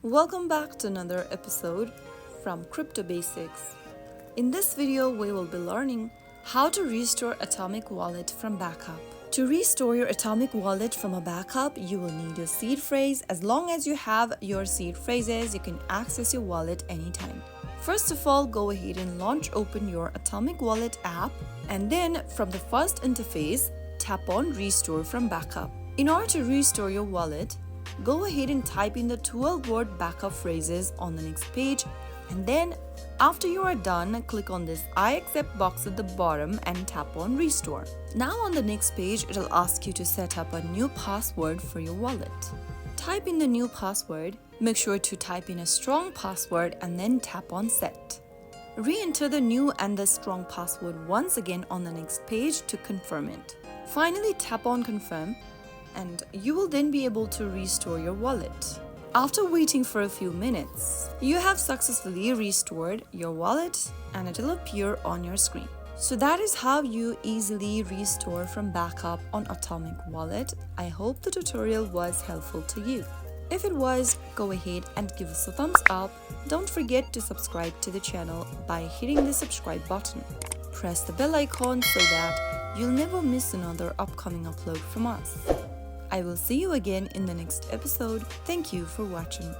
Welcome back to another episode from Crypto Basics. In this video, we will be learning how to restore Atomic Wallet from backup. To restore your Atomic Wallet from a backup, you will need your seed phrase. As long as you have your seed phrases, you can access your wallet anytime. First of all, go ahead and open your Atomic Wallet app, and then from the first interface, tap on Restore from Backup. In order to restore your wallet, go ahead and type in the 12-word backup phrases on the next page, and then after you are done, click on this I accept box at the bottom and tap on Restore. Now on the next page, it'll ask you to set up a new password for your wallet. Type in the new password, make sure to type in a strong password and then tap on Set. Re-enter the new and the strong password once again on the next page to confirm it. Finally, tap on Confirm, and you will then be able to restore your wallet. After waiting for a few minutes, you have successfully restored your wallet and it will appear on your screen. So that is how you easily restore from backup on Atomic Wallet. I hope the tutorial was helpful to you. If it was, go ahead and give us a thumbs up. Don't forget to subscribe to the channel by hitting the subscribe button. Press the bell icon so that you'll never miss another upcoming upload from us. I will see you again in the next episode. Thank you for watching.